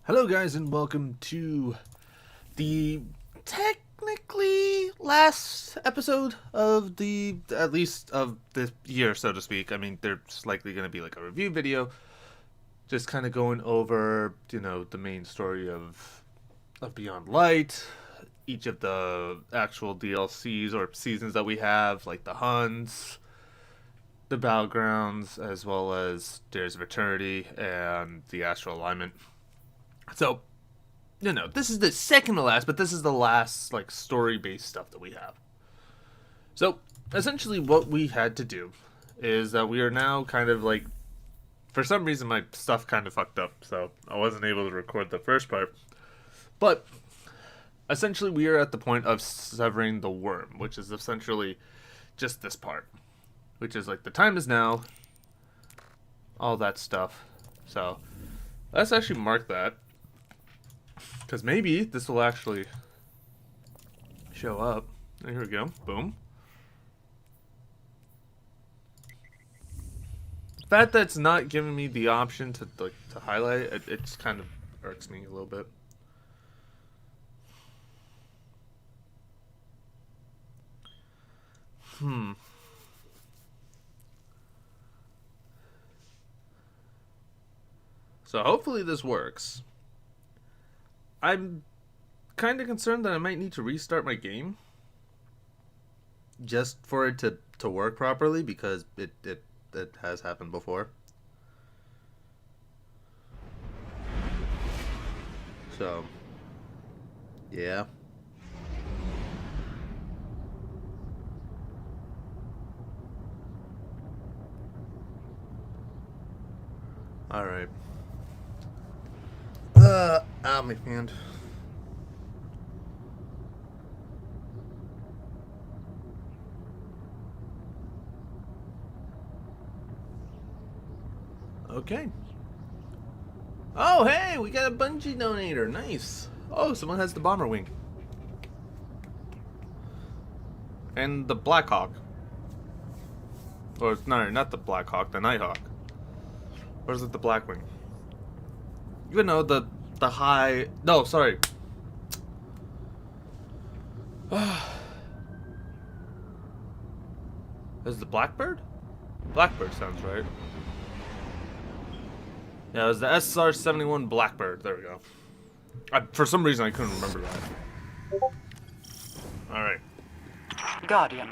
Hello guys and welcome to the technically last episode of at least of this year, so to speak. I mean, there's likely going to be like a review video just kind of going over, the main story of Beyond Light, each of the actual DLCs or seasons that we have, like the Huns, the Battlegrounds, as well as Dares of Eternity and the Astral Alignment. So, this is the second to last, but this is the last, story-based stuff that we have. So, essentially what we had to do is that we are now kind of for some reason my stuff kind of fucked up, so I wasn't able to record the first part. But, essentially we are at the point of severing the worm, which is essentially just this part. Which is the time is now, all that stuff. So, let's actually mark that. Because maybe this will actually show up. Here we go. Boom. The fact that it's not giving me the option to highlight it just kind of irks me a little bit. So hopefully this works. I'm kind of concerned that I might need to restart my game just for it to work properly, because it has happened before. So, yeah. Alright. Ow, my hand. Okay. Oh, hey, we got a Bungie donator. Nice. Oh, someone has the bomber wing. And the Black Hawk. Or, no, not the Black Hawk, the Nighthawk. Or is it the Black Wing? Even though the high... No, sorry. Is the Blackbird? Blackbird sounds right. Yeah, it was the SR-71 Blackbird. There we go. For some reason, I couldn't remember that. Alright. Guardian,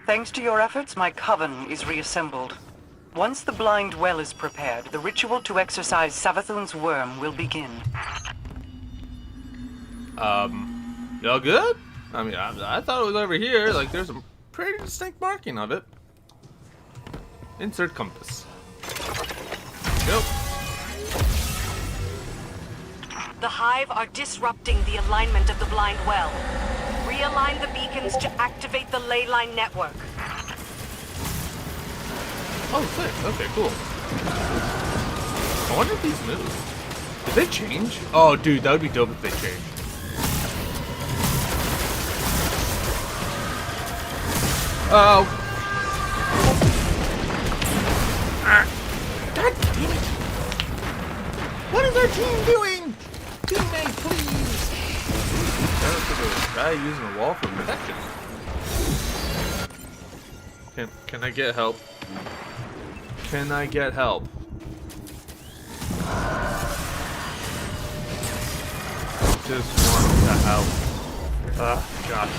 thanks to your efforts, my coven is reassembled. Once the blind well is prepared, the ritual to exorcise Savathun's worm will begin. Y'all good? I mean, I thought it was over here. There's a pretty distinct marking of it. Insert compass. Yep. The Hive are disrupting the alignment of the blind well. Realign the beacons to activate the ley line network. Oh, sick. Okay, cool. I wonder if these move. Did they change? Oh, dude, that would be dope if they changed. Oh. God damn it. What is our team doing? Teammate, please. Shout out to the guy using a wall for protection. Can I get help? Can I get help? Just want to help. God.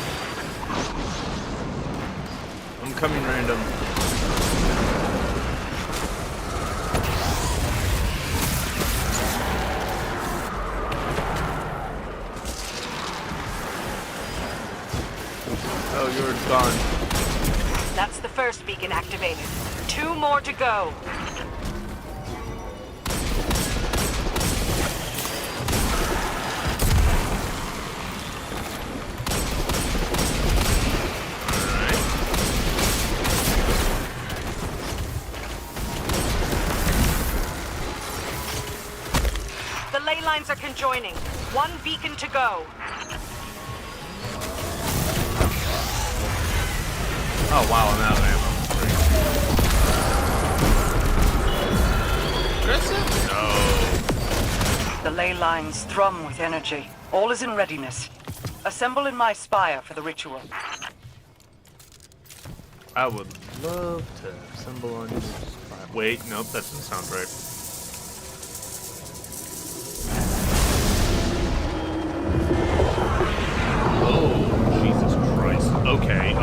I'm coming random. Oh, you're gone. That's the first beacon activated. 2 more to go. The ley lines are conjoining. 1 beacon to go. Oh wow, I'm out of ammo. Aggressive? No. The ley lines thrum with energy. All is in readiness. Assemble in my spire for the ritual. I would love to assemble on your spire. Wait, nope, that doesn't sound right. Oh, Jesus Christ. Okay,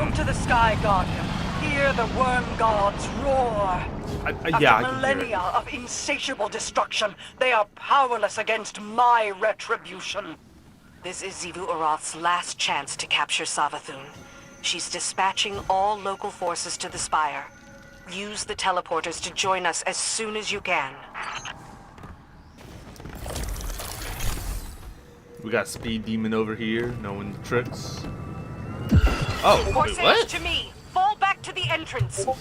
Look to the sky, Guardian. Hear the worm gods roar. yeah, After I can millennia hear it. of insatiable destruction, they are powerless against my retribution. This is Xivu Arath's last chance to capture Savathun. She's dispatching all local forces to the Spire. Use the teleporters to join us as soon as you can. We got Speed Demon over here, knowing the tricks. Oh, wait, Corsairs what? to me! Fall back to the entrance! Hold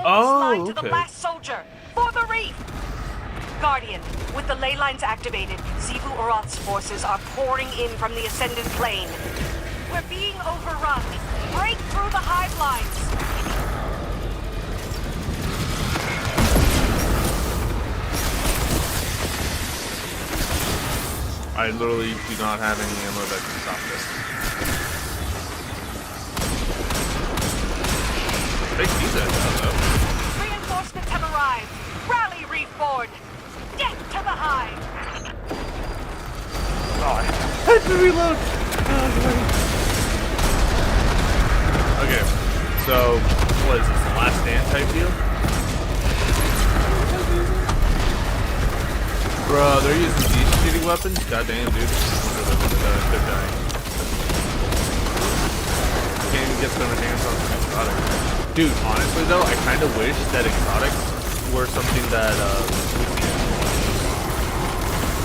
Oh, the slide to okay. the last soldier! For the reef! Guardian, with the ley lines activated, Xivu Arath's forces are pouring in from the Ascendant Plane. We're being overrun. Break through the hive lines! I literally do not have any ammo that can stop this. They see that now, though. Reinforcements have arrived. Rally reef-board. Death to the hive! Oh, I had to reload. Okay, so what is this? The last stand type deal? Bro, they're using these shitty weapons? Goddamn, dude. They're dying. Can't even get their hands on some exotics. Dude, honestly though, I kind of wish that exotics were something that,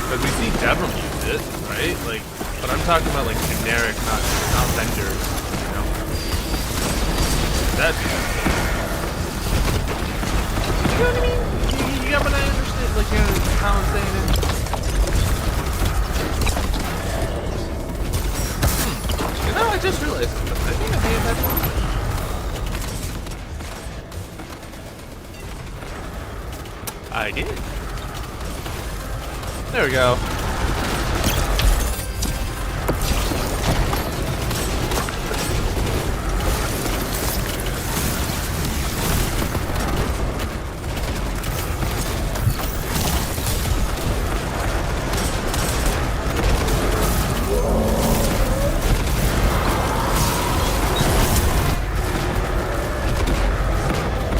because we see Devrim use it, right? Like, but I'm talking about like generic, not vendors, you know? That'd be you know what I mean? You got what I understand, like, you know, how I'm saying it. You know, I just realized, I think I may have had one. I did. There we go.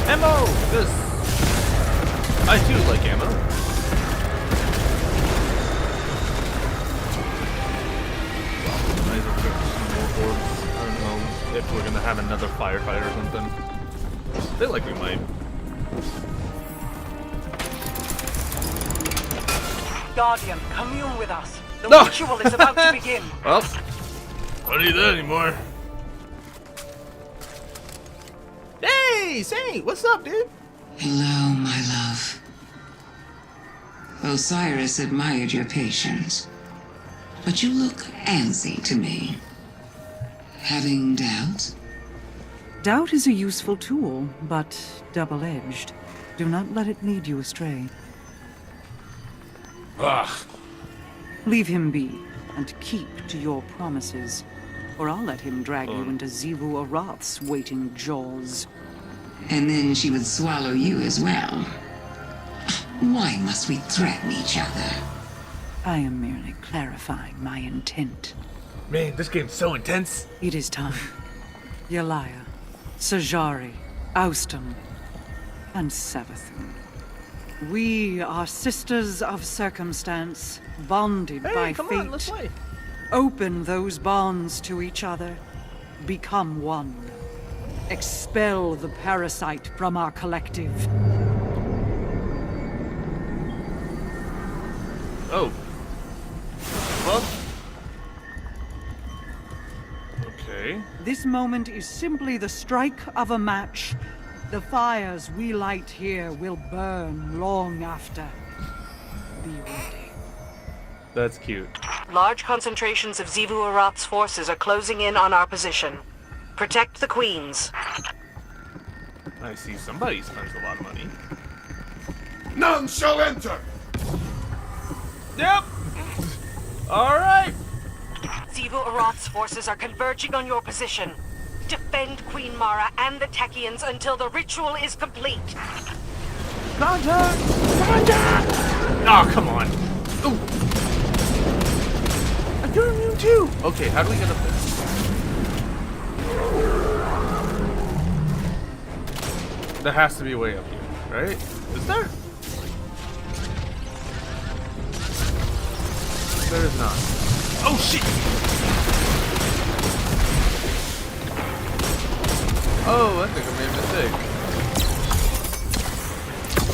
Ammo! Because I do like ammo. Might as well pick some more orbs. I don't know if we're gonna have another firefighter or something. I feel like we might. Guardian, commune with us. The No! ritual is about to begin. Well, don't need that anymore. Hey, Saint, what's up, dude? Hello, my love. Osiris admired your patience, but you look antsy to me. Having doubts? Doubt is a useful tool, but double-edged. Do not let it lead you astray. Ugh. Leave him be, and keep to your promises, or I'll let him drag you into Xivu Arath's waiting jaws. And then she would swallow you as well. Why must we threaten each other? I am merely clarifying my intent. Man, this game's so intense. It is time. Yalaya, Sajari, Austin, and Savathun. We are sisters of circumstance, bonded by come fate. on, let's play. Open those bonds to each other. Become one. Expel the parasite from our collective. Oh. Well. Okay. This moment is simply the strike of a match. The fires we light here will burn long after. Be ready. That's cute. Large concentrations of Xivu Arath's forces are closing in on our position. Protect the queens. I see somebody spends a lot of money. None shall enter! Yep. All right. Xivu Arath's forces are converging on your position. Defend Queen Mara and the Techians until the ritual is complete. Contact! Contact! Oh, come on. Ooh. You're immune too. Okay, how do we get up there? There has to be a way up here, right? Is there? There is not. Oh shit! Oh, I think I made a mistake.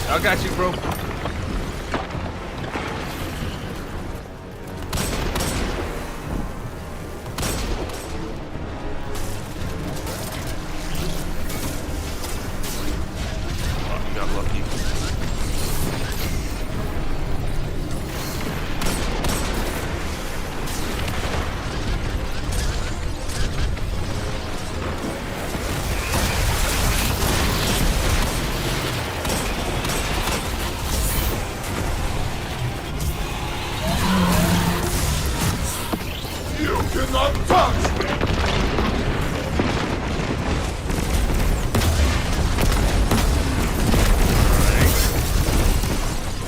I got you, bro. Oh, you got lucky.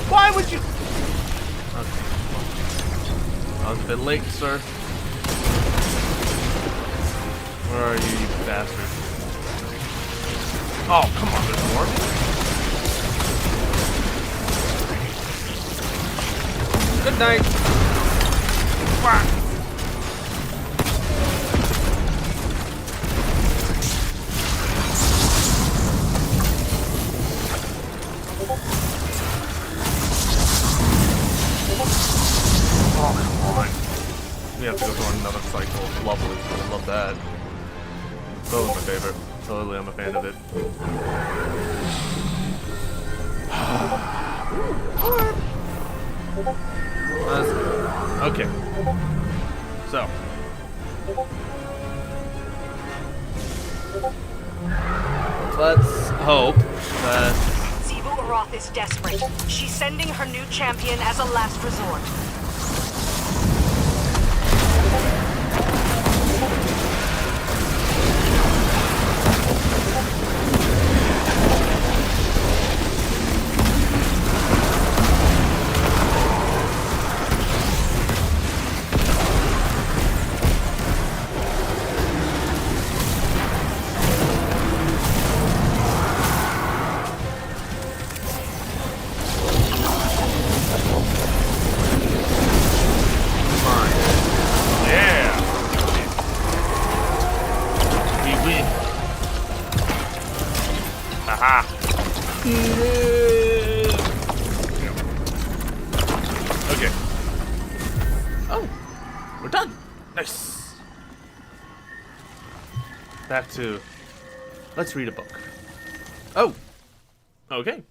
Why would you? Okay. I was a bit late, sir. Where are you, you bastard? Oh, come on, there's more of you? Good night. Quack. We have to go through another cycle. Lovely. I love that. Totally my favorite. Totally, I'm a fan of it. Okay. So. Let's hope that... Xivu Arath is desperate. She's sending her new champion as a last resort. Okay. Oh, we're done. Nice. Back to, let's read a book. Oh, okay.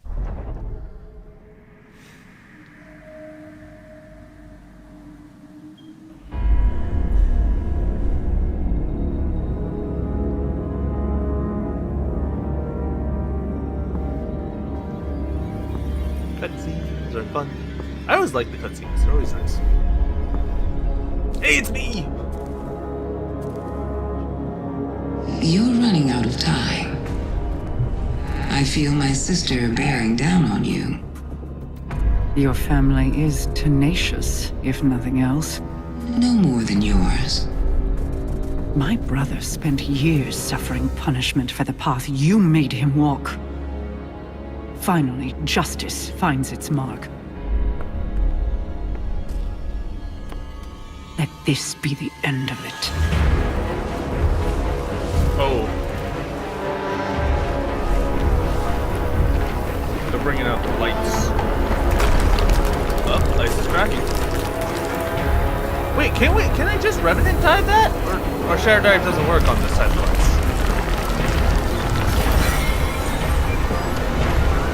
Cutscenes are fun. I always like the cutscenes. They're always nice. Hey, it's me! You're running out of time. I feel my sister bearing down on you. Your family is tenacious, if nothing else. No more than yours. My brother spent years suffering punishment for the path you made him walk. Finally, justice finds its mark. Let this be the end of it. Oh. They're bringing out the lights. Oh, lights is cracking. Wait, can I just Revenant dive that? Or Share Dive doesn't work on this type of lights?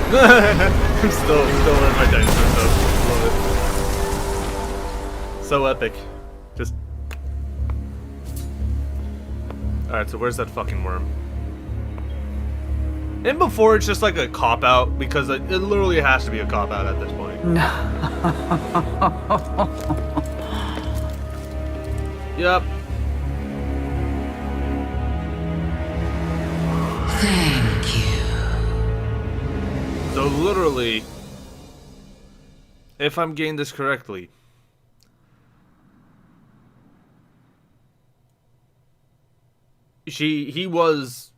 I'm still in my dinosaur stuff. Love it. So epic. Just. Alright, so where's that fucking worm? And before it's just like a cop out, because it literally has to be a cop out at this point. Yep. Thank you. So literally, if I'm getting this correctly, he was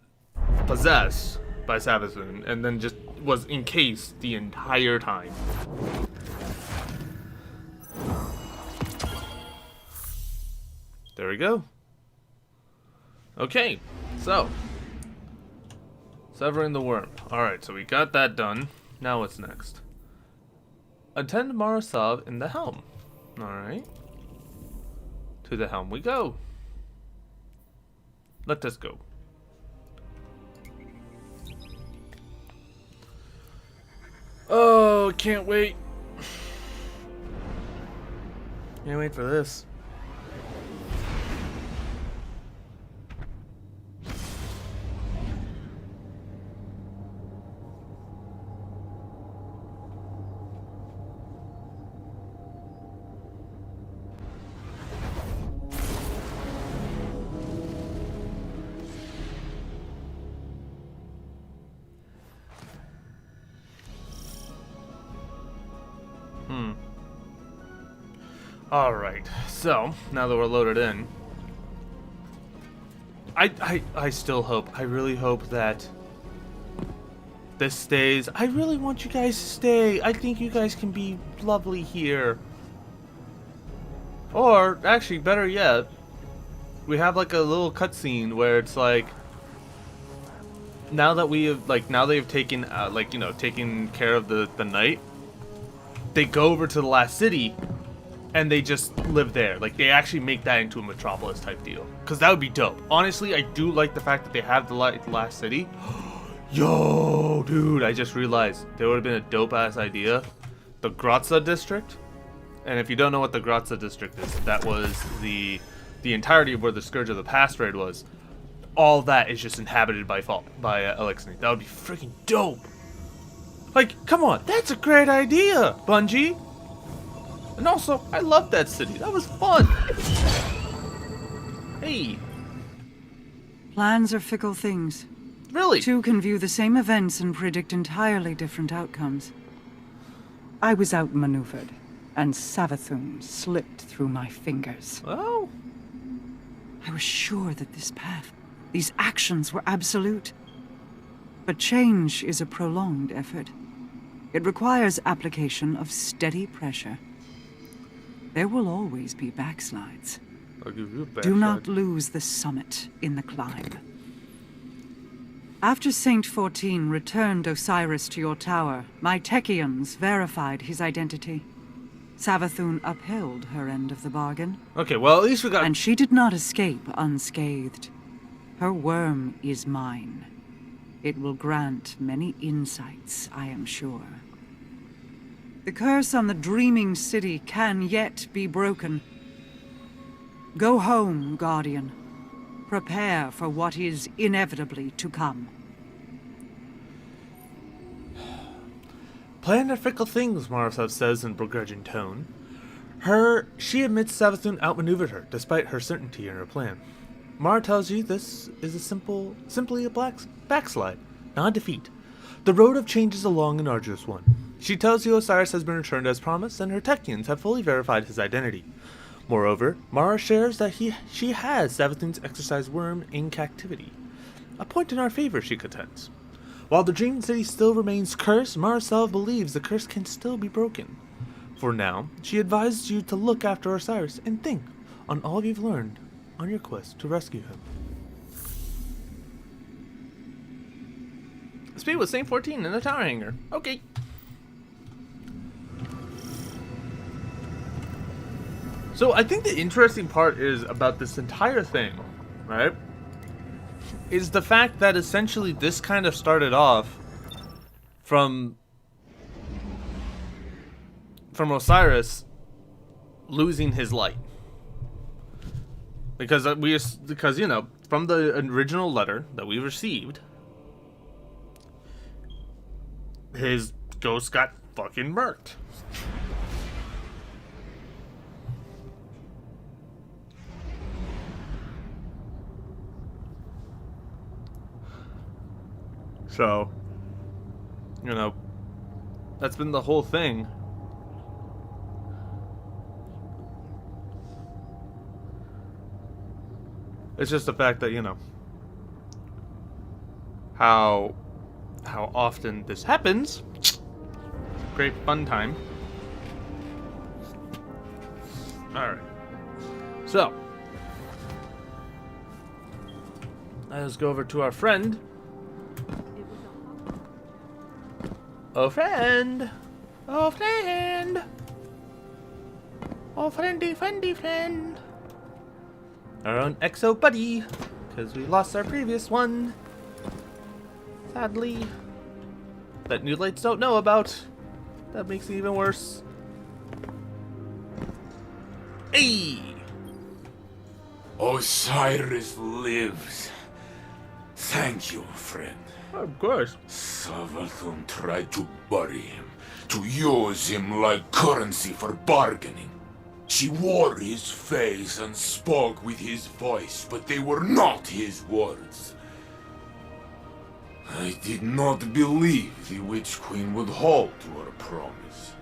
possessed by Savathun and then just was encased the entire time. There we go. Okay, so severing the worm. Alright, so we got that done. Now what's next? Attend Marasav in the helm. Alright. To the helm we go. Let us go. Oh, can't wait. Can't wait for this. Alright, so, now that we're loaded in, I still hope, I really hope that this stays. I really want you guys to stay. I think you guys can be lovely here. Or, actually, better yet, we have like a little cutscene where it's like, now that we have, like, now they've taken, like, you know, taken care of the night, they go over to the last city, and they just live there. Like, they actually make that into a metropolis type deal. Because that would be dope. Honestly, I do like the fact that they have the last city. Yo, dude, I just realized there would have been a dope-ass idea. The Grazza district. And if you don't know what the Grazza district is, that was the entirety of where the Scourge of the Past raid was. All that is just inhabited by Elixir. That would be freaking dope. Like, come on, that's a great idea, Bungie. And also, I love that city. That was fun. Hey. Plans are fickle things. Really? Two can view the same events and predict entirely different outcomes. I was outmaneuvered, and Savathun slipped through my fingers. Oh. I was sure that this path, these actions were absolute. But change is a prolonged effort. It requires application of steady pressure. There will always be backslides. I'll give you a backslide. Do not lose the summit in the climb. After Saint 14 returned Osiris to your tower, my Techians verified his identity. Savathun upheld her end of the bargain. Okay, well, at least we got... And she did not escape unscathed. Her worm is mine. It will grant many insights, I am sure. The curse on the dreaming city can yet be broken. Go home, Guardian. Prepare for what is inevitably to come. Planned are fickle things, Marasav says in begrudging tone. She admits Savathun outmaneuvered her, despite her certainty in her plan. Mara tells you this is simply a backslide, not a defeat. The road of change is a long and arduous one. She tells you Osiris has been returned as promised, and her Techians have fully verified his identity. Moreover, Mara shares that she has Savathun's exorcised worm in captivity. A point in our favor, she contends. While the Dream City still remains cursed, Marasav believes the curse can still be broken. For now, she advises you to look after Osiris and think on all you've learned on your quest to rescue him. Speed with Saint 14 in the tower hangar. Okay. So I think the interesting part is about this entire thing, right? Is the fact that essentially this kind of started off from Osiris losing his light. Because you know, from the original letter that we received, his ghost got fucking murked. So, you know, that's been the whole thing. It's just the fact that, you know, how often this happens. Great fun time. Alright. So, let's go over to our friend. Oh friend! Oh friend! Oh friendy friend! Our own Exo buddy, because we lost our previous one. Sadly. That new lights don't know about. That makes it even worse. Hey! Osiris lives. Thank you, friend. Of course. Savathun tried to bury him, to use him like currency for bargaining. She wore his face and spoke with his voice, but they were not his words. I did not believe the Witch Queen would hold to her promise.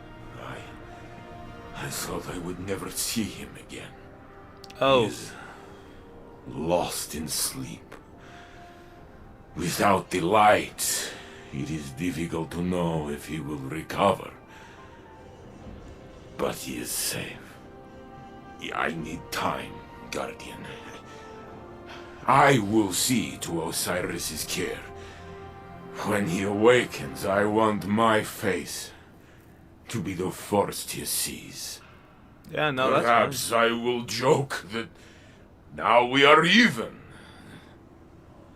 I thought I would never see him again. Oh. He is lost in sleep. Without the light, it is difficult to know if he will recover. But he is safe. I need time, Guardian. I will see to Osiris's care. When he awakens, I want my face to be the first he sees. Yeah, no, Perhaps I will joke that now we are even.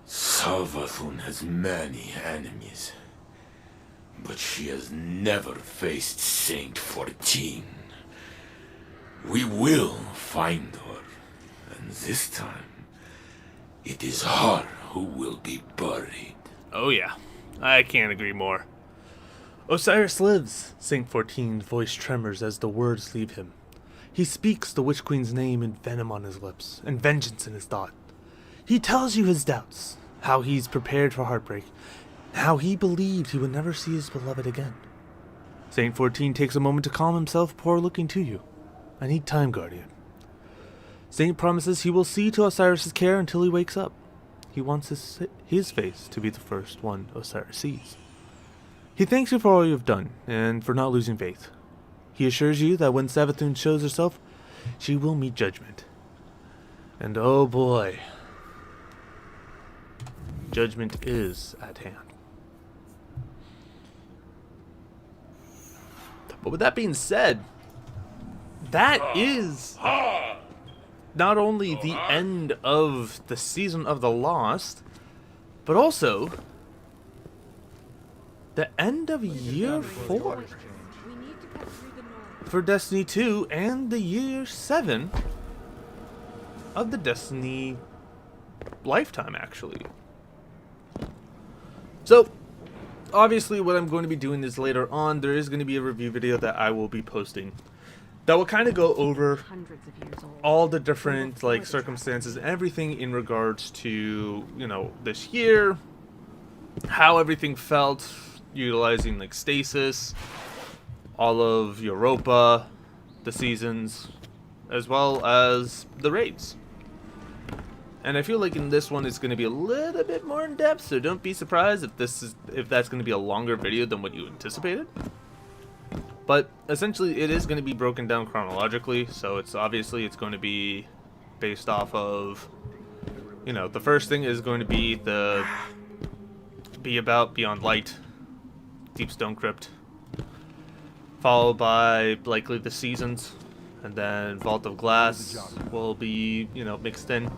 Savathun has many enemies, but she has never faced Saint 14. We will find her, and this time, it is her who will be buried. Oh yeah, I can't agree more. Osiris lives. Saint 14's voice tremors as the words leave him. He speaks the Witch Queen's name and venom on his lips, and vengeance in his thought. He tells you his doubts, how he's prepared for heartbreak, how he believed he would never see his beloved again. Saint 14 takes a moment to calm himself before looking to you. I need time, Guardian. Saint promises he will see to Osiris' care until he wakes up. He wants his face to be the first one Osiris sees. He thanks you for all you have done, and for not losing faith. He assures you that when Savathun shows herself, she will meet judgment. And oh boy, judgment is at hand. But with that being said, that is not only the end of the season of the Lost, but also the end of year 4 for Destiny 2 and the year 7 of the Destiny lifetime, actually. So, obviously what I'm going to be doing is later on, there is going to be a review video that I will be posting that will kind of go over all the different like circumstances, everything in regards to, you know, this year, how everything felt, utilizing like Stasis, all of Europa, the seasons, as well as the raids. And I feel like in this one it's going to be a little bit more in depth, so don't be surprised if that's going to be a longer video than what you anticipated. But essentially it is going to be broken down chronologically, so it's going to be based off of, you know, the first thing is going to be about Beyond Light, Deep Stone Crypt, followed by likely the seasons, and then Vault of Glass will be, you know, mixed in.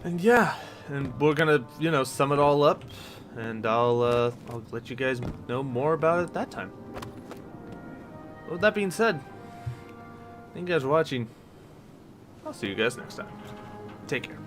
And yeah, and we're gonna, you know, sum it all up, and I'll let you guys know more about it at that time. With that being said, thank you guys for watching. I'll see you guys next time. Take care.